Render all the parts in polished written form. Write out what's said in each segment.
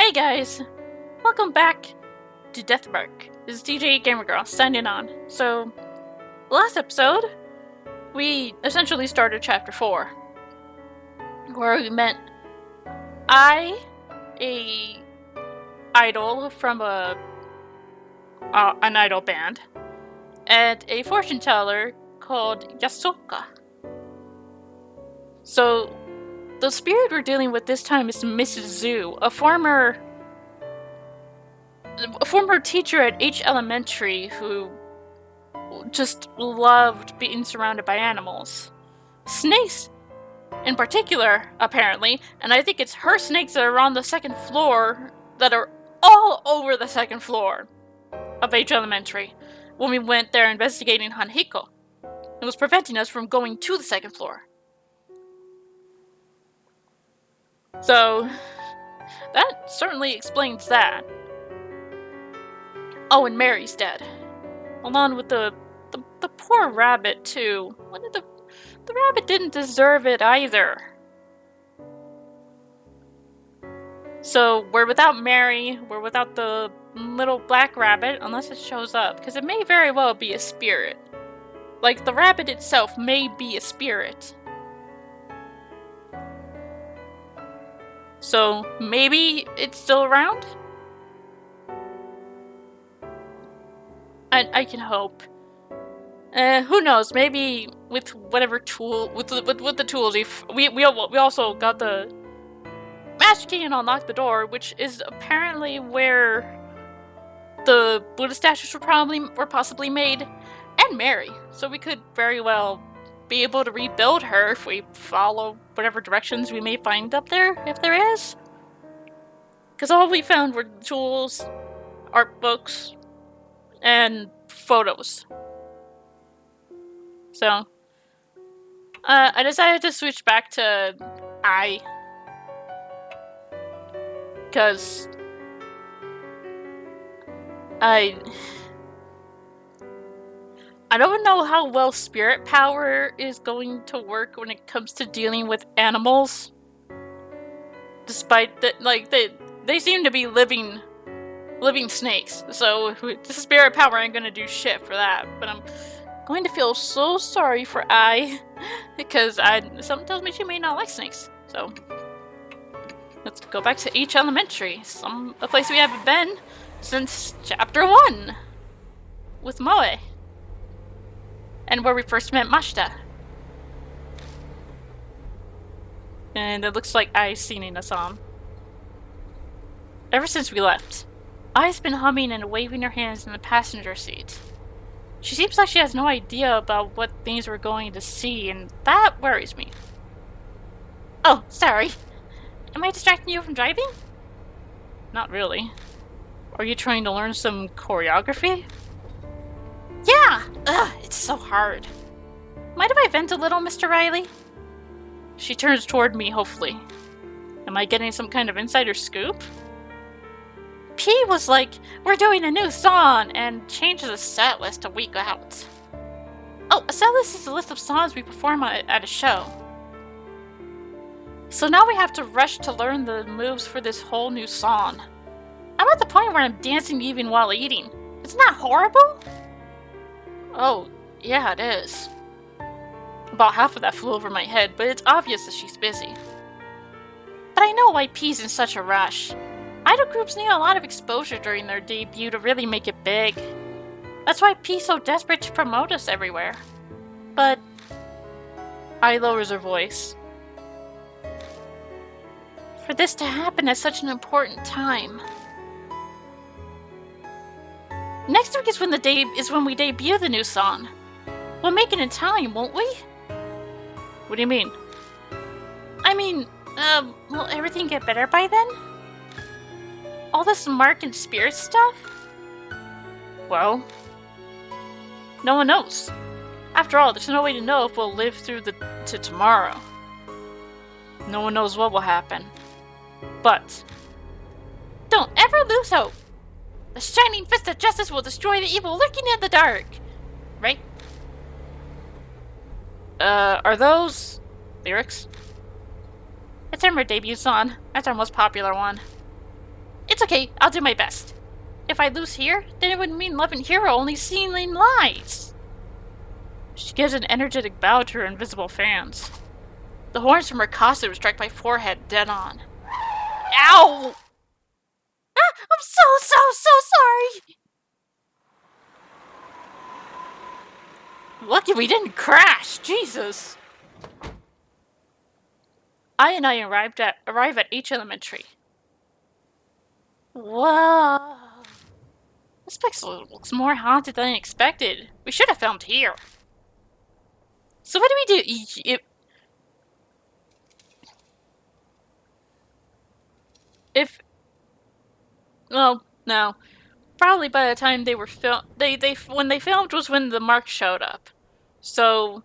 Hey guys, welcome back to Deathmark. This is DJ Gamergirl signing on. So, last episode, we essentially started chapter 4, where we met a idol from an idol band, and a fortune teller called Yasuoka. So, the spirit we're dealing with this time is Mrs. Zhu, a former teacher at H Elementary who just loved being surrounded by animals. Snakes in particular, apparently, and I think it's her snakes that are on the second floor that are all over the second floor of H Elementary when we went there investigating Hanhiko. It was preventing us from going to the second floor. So, that certainly explains that. Oh, and Mary's dead. Along with the poor rabbit, too. The rabbit didn't deserve it either. So, we're without Mary, we're without the little black rabbit, unless it shows up, because it may very well be a spirit. Like, the rabbit itself may be a spirit. So, maybe it's still around? I can hope. Who knows? Maybe with whatever tool, with the tools, we also got the magic key and unlocked the door, which is apparently where the Buddha statues were possibly made, and Mary. So we could very well be able to rebuild her if we follow whatever directions we may find up there, if there is. Because all we found were tools, art books, and photos. So, I decided to switch back to I. Because I don't know how well spirit power is going to work when it comes to dealing with animals. Despite that, like, they seem to be living snakes, so the spirit power ain't gonna do shit for that. But I'm going to feel so sorry for I, because something tells me she may not like snakes. So let's go back to H Elementary, a place we haven't been since chapter 1 with Moe, and where we first met Mashita. And it looks like Ai's singing a song. Ever since we left, Ai's been humming and waving her hands in the passenger seat. She seems like she has no idea about what things we're going to see, and that worries me. Oh, sorry. Am I distracting you from driving? Not really. Are you trying to learn some choreography? Yeah! Ugh, it's so hard. Mind if I vent a little, Mr. Riley? She turns toward me, hopefully. Am I getting some kind of insider scoop? P was like, we're doing a new song, and changed the set list a week out. Oh, a set list is a list of songs we perform at a show. So now we have to rush to learn the moves for this whole new song. I'm at the point where I'm dancing even while eating. Isn't that horrible? Oh, yeah, it is. About half of that flew over my head, but it's obvious that she's busy. But I know why P's in such a rush. Idol groups need a lot of exposure during their debut to really make it big. That's why P's so desperate to promote us everywhere. But I lowers her voice. For this to happen at such an important time. Next week is when we debut the new song. We'll make it in time, won't we? What do you mean? I mean, will everything get better by then? All this Mark and Spirit stuff? Well, no one knows. After all, there's no way to know if we'll live through to tomorrow. No one knows what will happen. But don't ever lose hope. The shining fist of justice will destroy the evil lurking in the dark. Right? Are those lyrics? It's from her debut song. That's our most popular one. It's okay, I'll do my best. If I lose here, then it would mean Love and Hero only seeing lies. She gives an energetic bow to her invisible fans. The horns from her costume strike my forehead dead on. Ow! Ah, I'm so sorry! Lucky we didn't crash, Jesus! I and I arrive at H Elementary. Whoa! This place looks more haunted than I expected. We should have filmed here. So what do we do? Well, no. Probably by the time they were when they filmed was when the mark showed up. So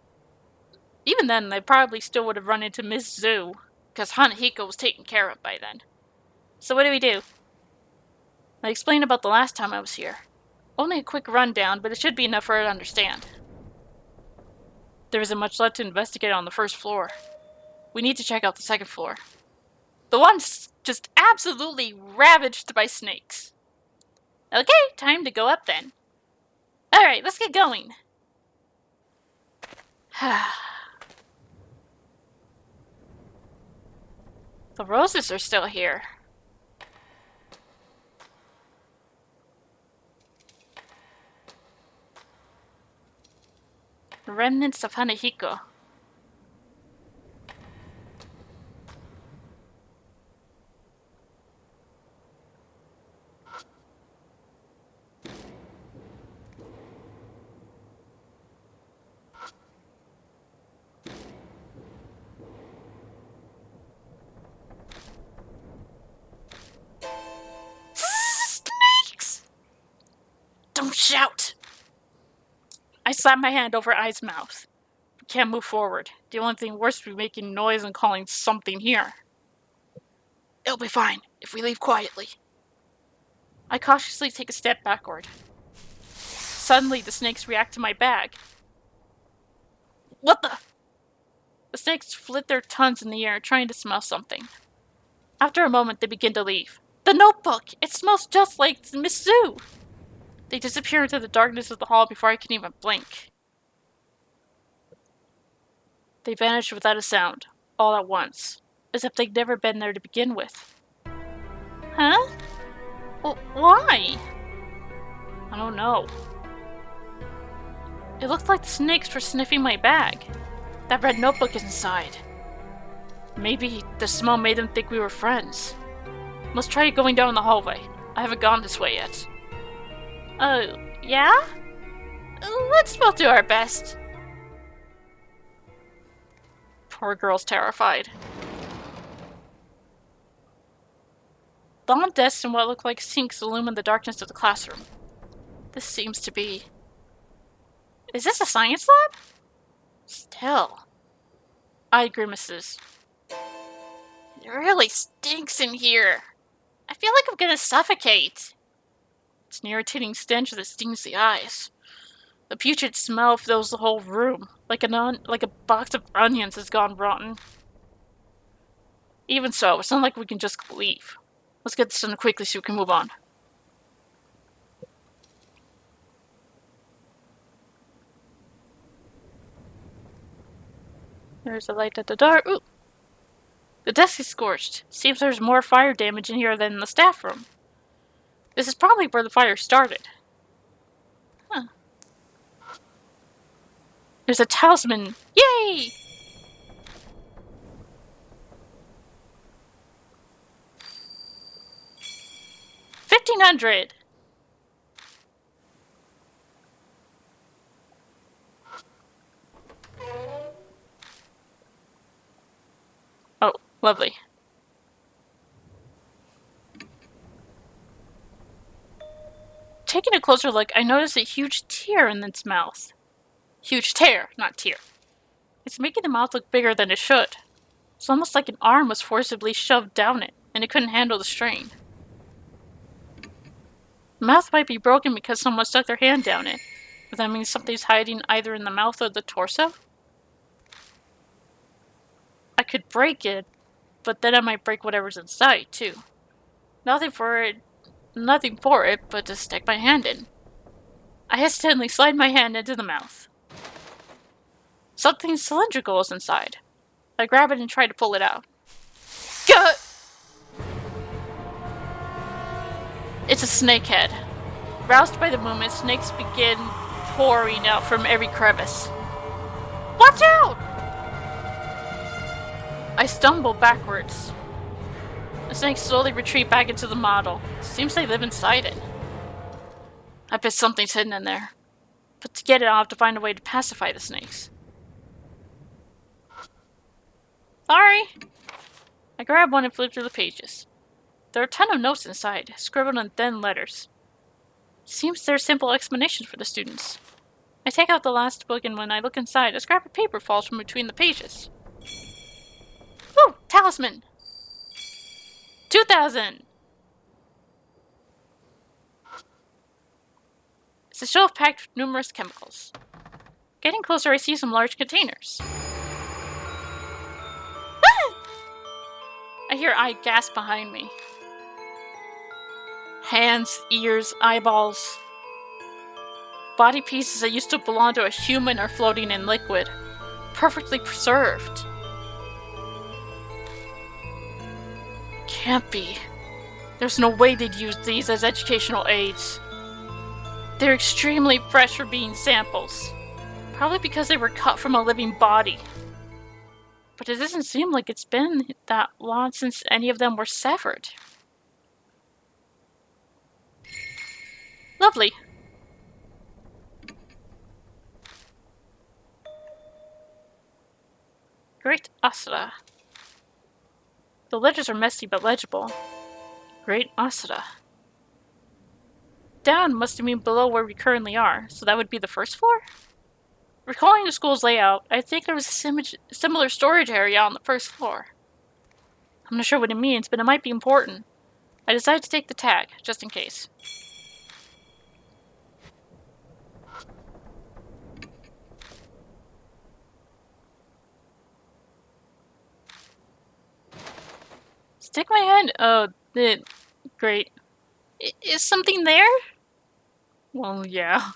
even then, they probably still would have run into Miss Zoo, because Hanahiko was taken care of by then. So what do we do? I explained about the last time I was here. Only a quick rundown, but it should be enough for her to understand. There isn't much left to investigate on the first floor. We need to check out the second floor. The one's just absolutely ravaged by snakes. Okay, time to go up then. Alright, let's get going. The roses are still here. The remnants of Hanahiko. Snakes! Don't shout! I slap my hand over Ai's mouth. We can't move forward. The only thing worse would be making noise and calling something here. It'll be fine if we leave quietly. I cautiously take a step backward. Suddenly, the snakes react to my bag. What the? The snakes flit their tongues in the air, trying to smell something. After a moment, they begin to leave. The notebook! It smells just like Miss Zoo! They disappear into the darkness of the hall before I can even blink. They vanish without a sound, all at once, as if they'd never been there to begin with. Huh? Well, why? I don't know. It looked like the snakes were sniffing my bag. That red notebook is inside. Maybe the smell made them think we were friends. Let's try going down the hallway. I haven't gone this way yet. Oh, yeah? Let's both do our best. Poor girl's terrified. Long desks and what look like sinks illumine the darkness of the classroom. This seems to be... Is this a science lab? Still. I grimaces. It really stinks in here. I feel like I'm gonna suffocate. It's an irritating stench that stings the eyes. The putrid smell fills the whole room, like a box of onions has gone rotten. Even so, it's not like we can just leave. Let's get this done quickly so we can move on. There's a light at the door. Ooh! The desk is scorched. Seems there's more fire damage in here than in the staff room. This is probably where the fire started. Huh. There's a talisman. Yay! $1,500! Oh, lovely. Taking a closer look, I notice a huge tear in its mouth. Huge tear, not tear. It's making the mouth look bigger than it should. It's almost like an arm was forcibly shoved down it, and it couldn't handle the strain. The mouth might be broken because someone stuck their hand down it, but that means something's hiding either in the mouth or the torso? I could break it, but then I might break whatever's inside, too. Nothing for it but to stick my hand in. I hesitantly slide my hand into the mouth. Something cylindrical is inside. I grab it and try to pull it out. Gah! It's a snake head. Roused by the movement, snakes begin pouring out from every crevice. Watch out! I stumble backwards. The snakes slowly retreat back into the model. Seems they live inside it. I bet something's hidden in there. But to get it, I'll have to find a way to pacify the snakes. Sorry! I grab one and flip through the pages. There are a ton of notes inside, scribbled in thin letters. Seems there are simple explanations for the students. I take out the last book, and when I look inside, a scrap of paper falls from between the pages. Woo! Talisman! 2000! It's a shelf packed with numerous chemicals. Getting closer, I see some large containers. Ah! I hear I gasp behind me. Hands, ears, eyeballs. Body pieces that used to belong to a human are floating in liquid, perfectly preserved. Can't be. There's no way they'd use these as educational aids. They're extremely fresh for being samples. Probably because they were cut from a living body. But it doesn't seem like it's been that long since any of them were severed. Lovely. Great Asura. The letters are messy but legible. Great Asura. Down must mean below where we currently are, so that would be the first floor? Recalling the school's layout, I think there was a similar storage area on the first floor. I'm not sure what it means, but it might be important. I decided to take the tag, just in case. Stick my hand. Oh, great. Is something there? Well, yeah.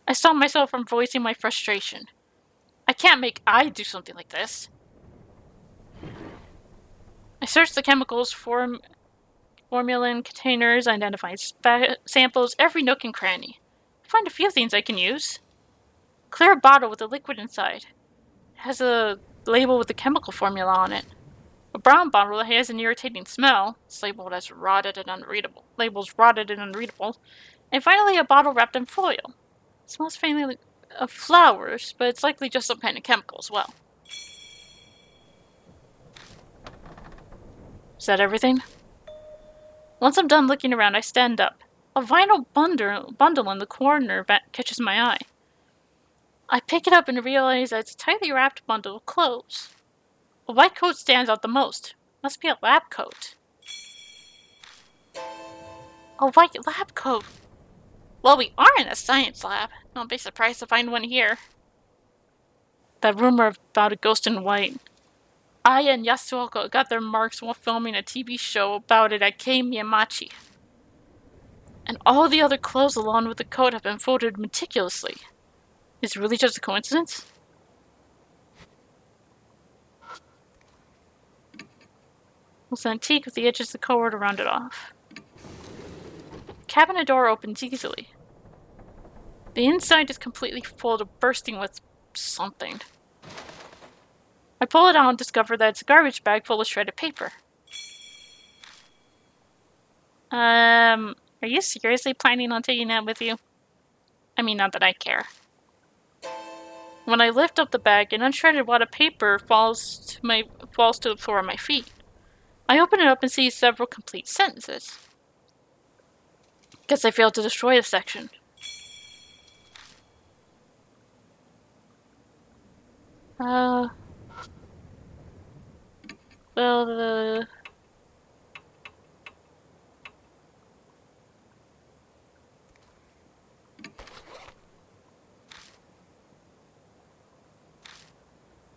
I stop myself from voicing my frustration. I can't make I do something like this. I search the chemicals, formula and containers, identify samples, every nook and cranny. I find a few things I can use. Clear bottle with a liquid inside. It has a label with the chemical formula on it. A brown bottle that has an irritating smell. It's labeled as rotted and unreadable. Labels rotted and unreadable. And finally, a bottle wrapped in foil. It smells faintly of flowers, but it's likely just some kind of chemical as well. Is that everything? Once I'm done looking around, I stand up. A vinyl bundle in the corner catches my eye. I pick it up and realize that it's a tightly wrapped bundle of clothes. A white coat stands out the most. Must be a lab coat. A white lab coat. Well, we are in a science lab. Don't be surprised to find one here. That rumor about a ghost in white. Aya and Yasuoka got their marks while filming a TV show about it at Kei Miyamachi. And all the other clothes along with the coat have been folded meticulously. Is it really just a coincidence? It's antique with the edges of the cord to round it off. Cabinet door opens easily. The inside is completely full to bursting with something. I pull it out and discover that it's a garbage bag full of shredded paper. Are you seriously planning on taking that with you? I mean, not that I care. When I lift up the bag, an unshredded wad of paper falls to the floor at my feet. I open it up and see several complete sentences. Guess I failed to destroy the section. Well,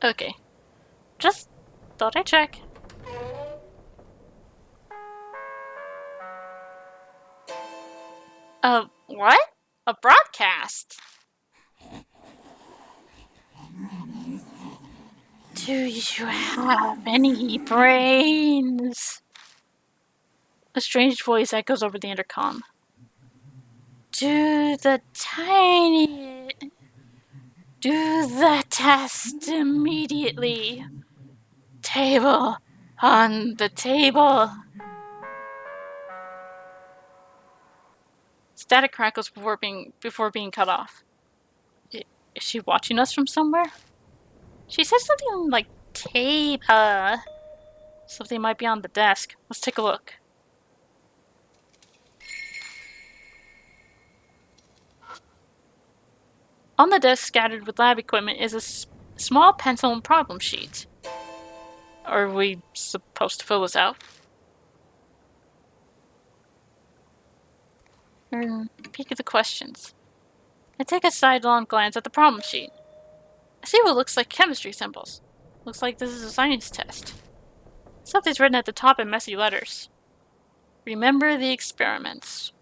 okay. Just thought I'd check. What? A broadcast? Do you have any brains? A strange voice echoes over the intercom. Do the test immediately. Table on the table. Static crackles before being cut off. Is she watching us from somewhere? She said something like tape. Something might be on the desk. Let's take a look. On the desk, scattered with lab equipment, is a small pencil and problem sheet. Are we supposed to fill this out? Peek at the questions. I take a sidelong glance at the problem sheet. I see what looks like chemistry symbols. Looks like this is a science test. Something's written at the top in messy letters. Remember the experiments.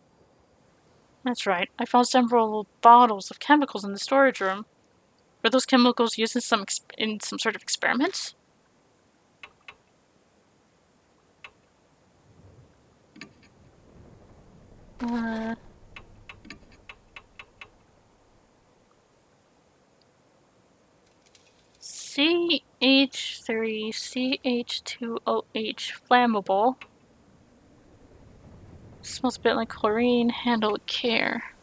That's right. I found several bottles of chemicals in the storage room. Were those chemicals used in some sort of experiments? CH3CH2OH flammable. Smells a bit like chlorine. Handle with care.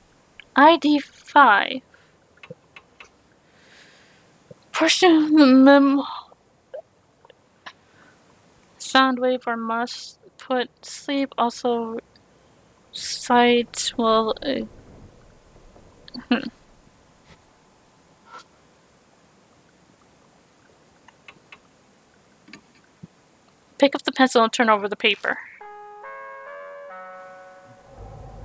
ID5. Portion of the memo. Sound wave or must put sleep. Also, sight will. Pick up the pencil and turn over the paper.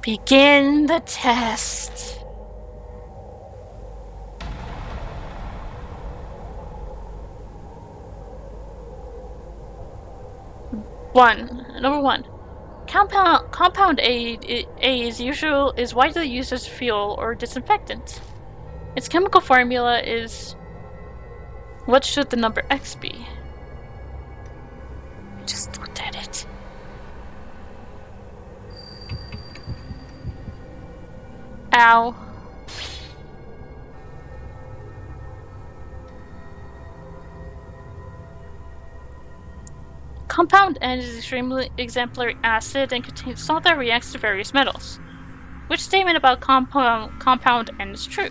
Begin the test. Number one. Compound A is widely used as fuel or disinfectant. Its chemical formula is. What should the number X be? I just looked at it. Ow. Compound N is extremely exemplary acid and contains salt that reacts to various metals. Which statement about compound N is true?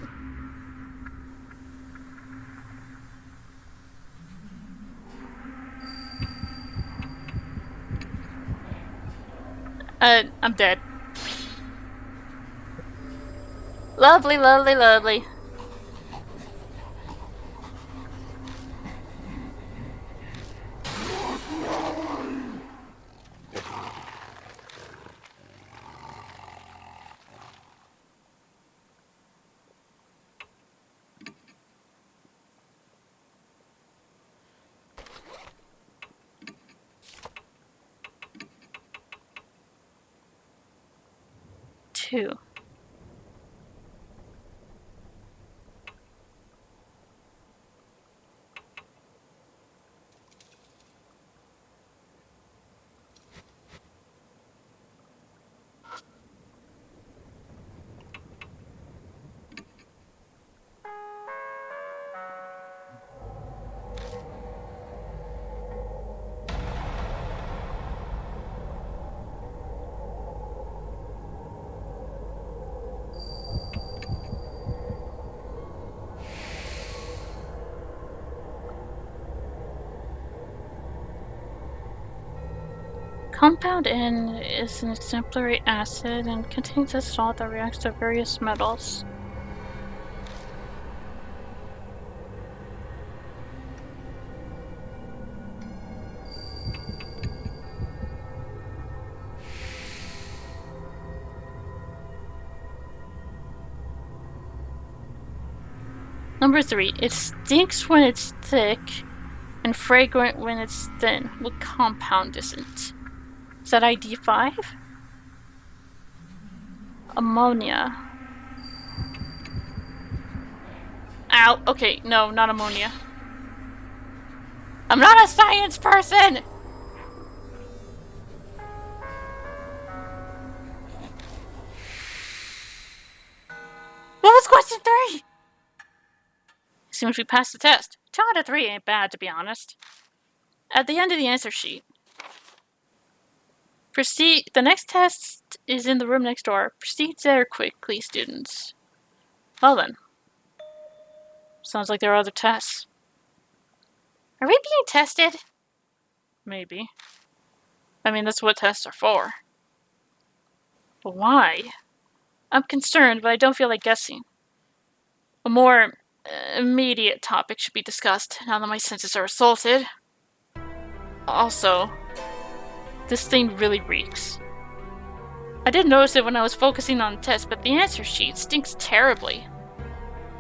I'm dead. Lovely, lovely, lovely. Two. Compound N is an exemplary acid and contains a salt that reacts to various metals. Number 3. It stinks when it's thick and fragrant when it's thin. What compound isn't? Is that ID 5? Ammonia. Ow. Okay, no, not ammonia. I'm not a science person! What was question 3? Seems we passed the test. 2 out of 3 ain't bad, to be honest. At the end of the answer sheet, proceed. The next test is in the room next door. Proceed there quickly, students. Well then. Sounds like there are other tests. Are we being tested? Maybe. I mean, that's what tests are for. But why? I'm concerned, but I don't feel like guessing. A more immediate topic should be discussed now that my senses are assaulted. Also, this thing really reeks. I didn't notice it when I was focusing on the test, but the answer sheet stinks terribly.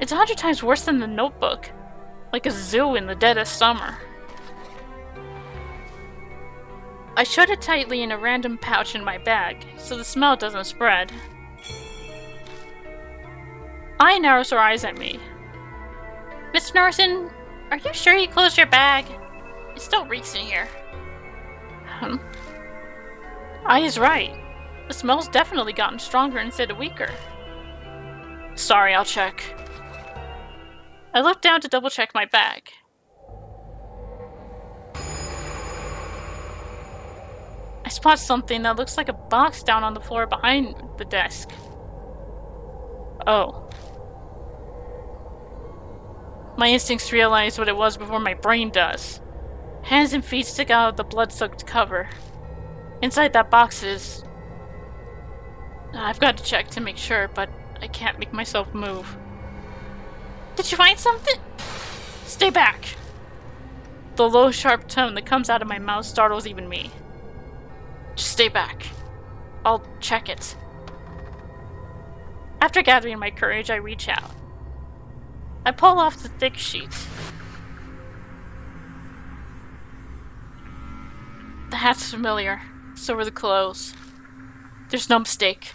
It's 100 times worse than the notebook. Like a zoo in the dead of summer. I shut it tightly in a random pouch in my bag, so the smell doesn't spread. Aya narrows her eyes at me. Miss Norton, are you sure you closed your bag? It still reeks in here. Aya's right. The smell's definitely gotten stronger instead of weaker. Sorry, I'll check. I looked down to double check my bag. I spot something that looks like a box down on the floor behind the desk. Oh. My instincts realize what it was before my brain does. Hands and feet stick out of the blood-soaked cover. Inside that box is... I've got to check to make sure, but I can't make myself move. Did you find something? Stay back! The low, sharp tone that comes out of my mouth startles even me. Just stay back. I'll check it. After gathering my courage, I reach out. I pull off the thick sheet. The hat's familiar. So were the clothes. There's no mistake.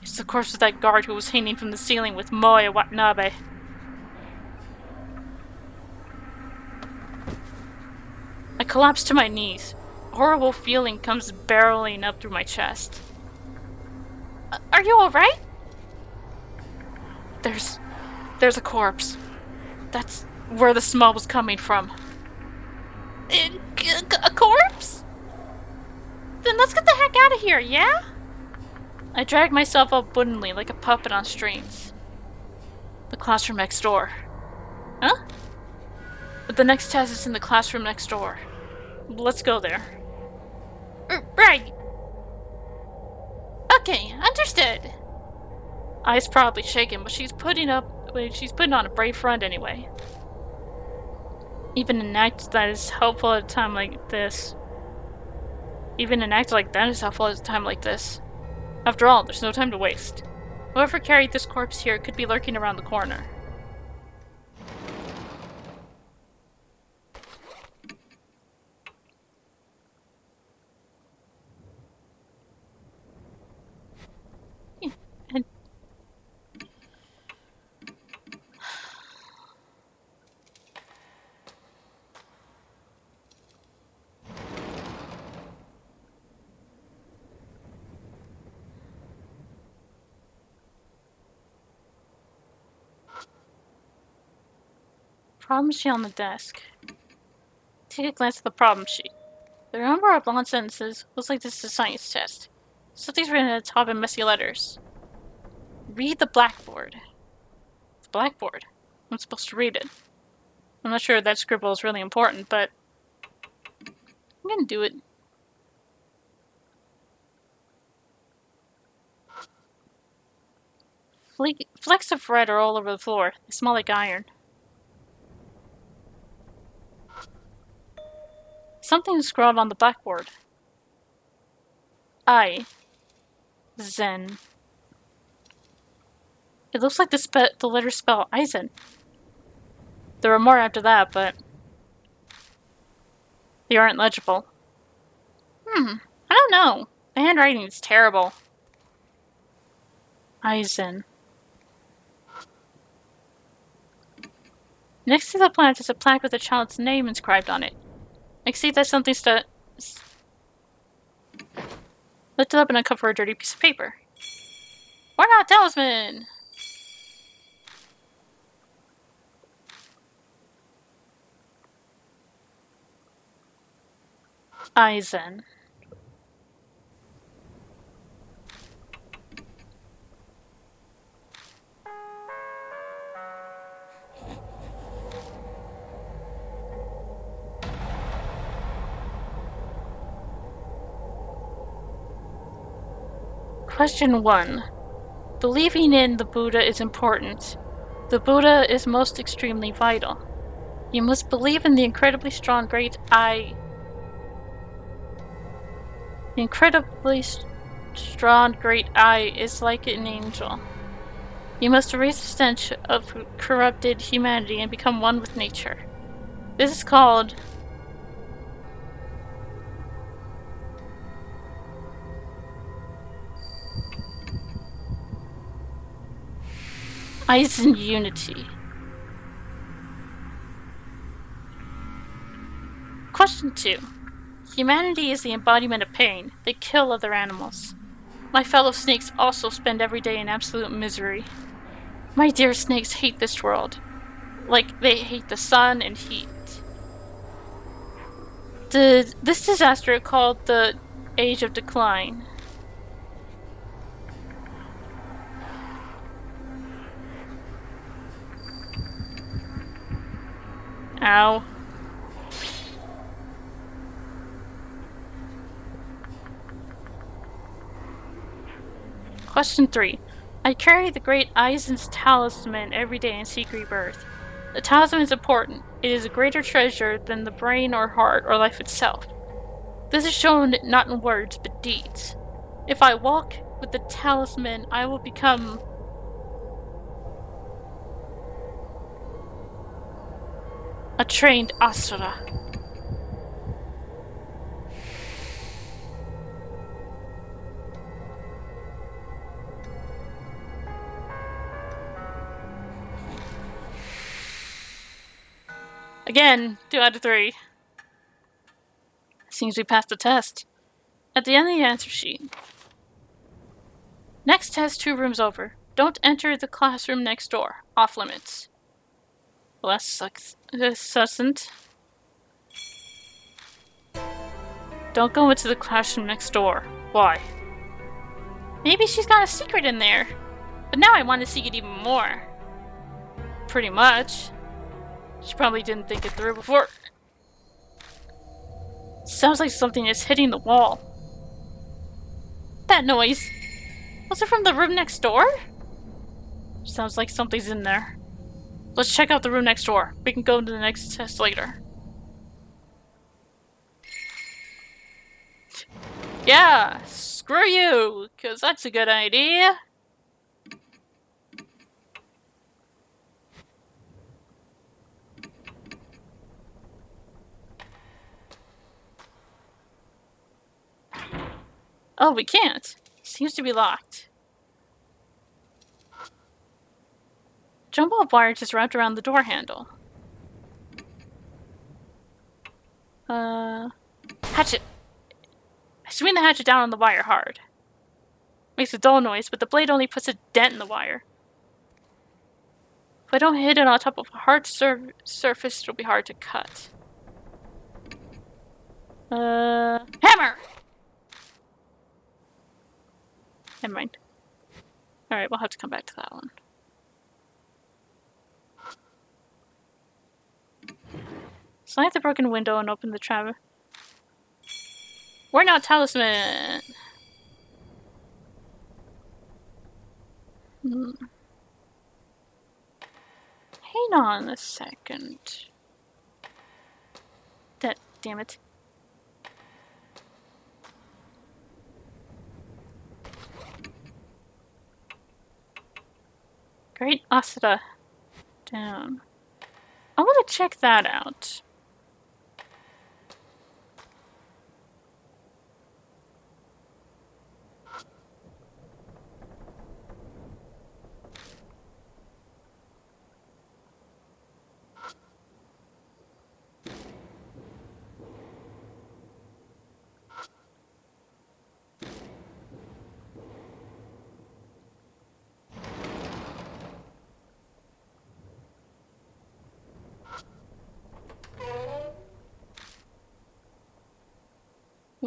It's the corpse of that guard who was hanging from the ceiling with Moe Watanabe. I collapse to my knees. A horrible feeling comes barreling up through my chest. Are you alright? There's a corpse. That's where the smell was coming from. A corpse? Then let's get the heck out of here, yeah? I drag myself up woodenly like a puppet on strings. The classroom next door. Huh? But the next test is in the classroom next door. Let's go there. Right. Okay, understood. Aya's probably shaken, but she's putting on a brave front anyway. Even an act that is helpful at a time like this. Even an act like that is helpful at a time like this. After all, there's no time to waste. Whoever carried this corpse here could be lurking around the corner. And problem sheet on the desk. Take a glance at the problem sheet. The number of long sentences looks like this is a science test. Something's written at the top in messy letters. Read the blackboard. The blackboard? I'm supposed to read it. I'm not sure that scribble is really important, but I'm gonna do it. Flecks of red are all over the floor. They smell like iron. Something is scrawled on the blackboard. Zen. It looks like the letters spell Eisen. There are more after that, but they aren't legible. I don't know. The handwriting is terrible. Aizen. Next to the plant is a plaque with a child's name inscribed on it. I can see that something lift it up and uncover a dirty piece of paper. We're not talisman! Aizen. Question 1. Believing in the Buddha is important. The Buddha is most extremely vital. You must believe in the incredibly strong great I. The incredibly strong great I is like an angel. You must erase the stench of corrupted humanity and become one with nature. This is called Aizen Unity. Question 2. Humanity is the embodiment of pain. They kill other animals. My fellow snakes also spend every day in absolute misery. My dear snakes hate this world. Like they hate the sun and heat. This disaster called the Age of Decline. Ow. Question 3. I carry the great Aizen's talisman every day and seek rebirth. The talisman is important. It is a greater treasure than the brain or heart or life itself. This is shown not in words, but deeds. If I walk with the talisman, I will become a trained Asura. Again, 2 out of 3. Seems we passed the test. At the end of the answer sheet. Next test 2 rooms over. Don't enter the classroom next door. Off limits. Well, that sucks. This doesn't. Don't go into the classroom next door. Why? Maybe she's got a secret in there. But now I want to see it even more. Pretty much. She probably didn't think it through before. Sounds like something is hitting the wall. That noise. Was it from the room next door? Sounds like something's in there. Let's check out the room next door. We can go to the next test later. Yeah, screw you, because that's a good idea. Oh, we can't. Seems to be locked. Jumble of wire just wrapped around the door handle. Hatchet. I swing the hatchet down on the wire hard. Makes a dull noise, but the blade only puts a dent in the wire. If I don't hit it on top of a hard surface, it'll be hard to cut. Hammer! Never mind. Alright, we'll have to come back to that one. Slide the broken window and open the trap. We're not talisman! Hang on a second. Damn it. Great Asura. Down. I want to check that out.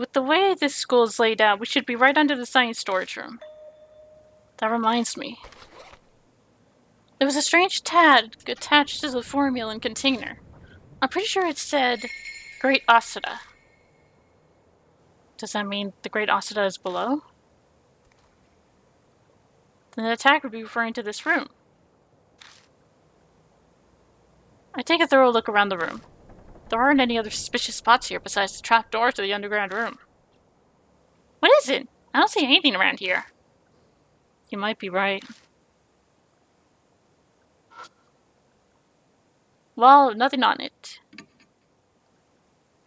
With the way this school is laid out, we should be right under the science storage room. That reminds me. There was a strange tag attached to the formula and container. I'm pretty sure it said Great Asada. Does that mean the Great Asada is below? Then the tag would be referring to this room. I take a thorough look around the room. There aren't any other suspicious spots here besides the trap door to the underground room. What is it? I don't see anything around here. You might be right. Well, nothing on it.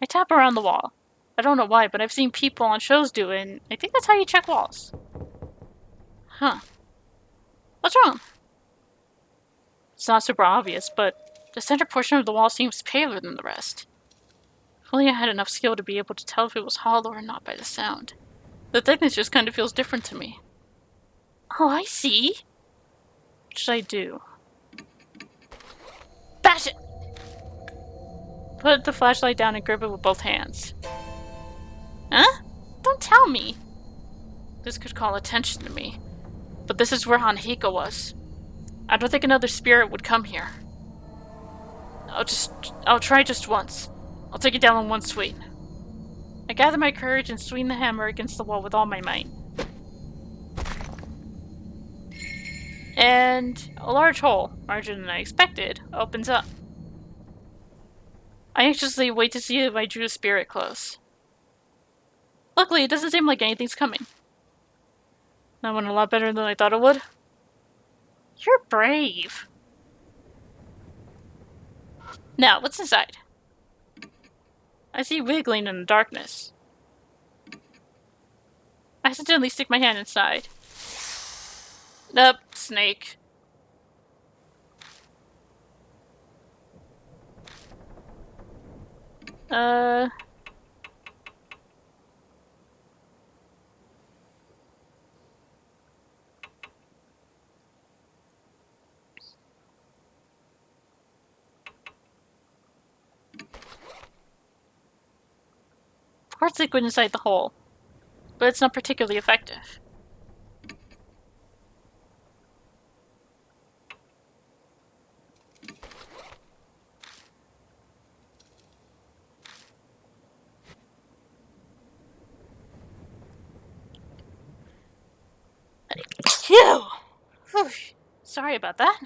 I tap around the wall. I don't know why, but I've seen people on shows do it, and I think that's how you check walls. Huh. What's wrong? It's not super obvious, but the center portion of the wall seems paler than the rest. If only I had enough skill to be able to tell if it was hollow or not by the sound. The thickness just kind of feels different to me. Oh, I see. What should I do? Bash it! Put the flashlight down and grip it with both hands. Huh? Don't tell me! This could call attention to me. But this is where Hanhiko was. I don't think another spirit would come here. I'll try just once. I'll take it down in one swing. I gather my courage and swing the hammer against the wall with all my might. And a large hole, larger than I expected, opens up. I anxiously wait to see if I drew a spirit close. Luckily, it doesn't seem like anything's coming. That went a lot better than I thought it would. You're brave. Now, what's inside? I see wiggling in the darkness. I accidentally stick my hand inside. Nope, snake. Quartz liquid inside the hole, but it's not particularly effective. Phew! Whew. Sorry about that.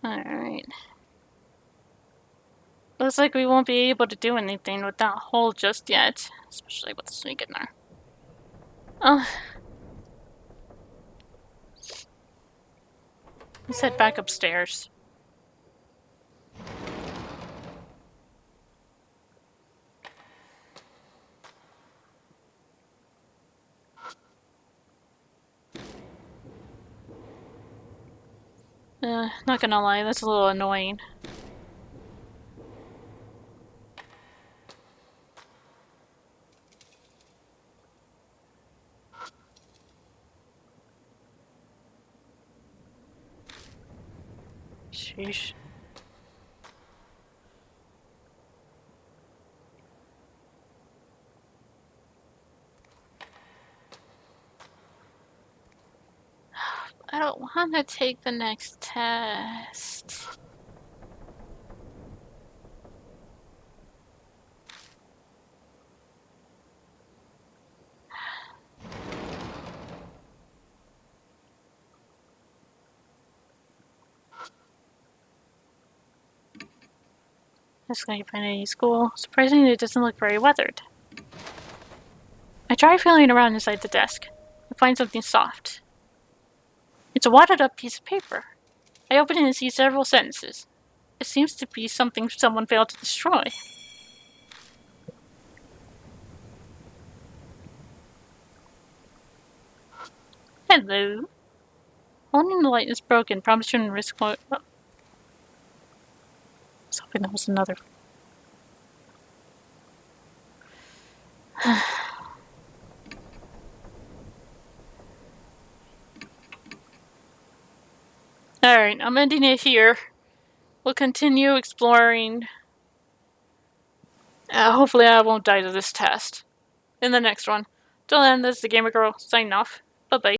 Alright. Looks like we won't be able to do anything with that hole just yet. Especially with the snake in there. Oh. Let's head back upstairs. Not gonna lie, that's a little annoying. Sheesh. I don't want to take the next test. Just gonna find any school. Surprisingly, it doesn't look very weathered. I try feeling around inside the desk. I find something soft. It's a wadded up piece of paper. I open it and see several sentences. It seems to be something someone failed to destroy. Hello. Holding the light is broken. Promise you shouldn't risk. Oh. I was hoping that was another. Alright, I'm ending it here. We'll continue exploring Hopefully I won't die to this test. In the next one. Till then, this is the Gamer Girl, signing off. Bye-bye.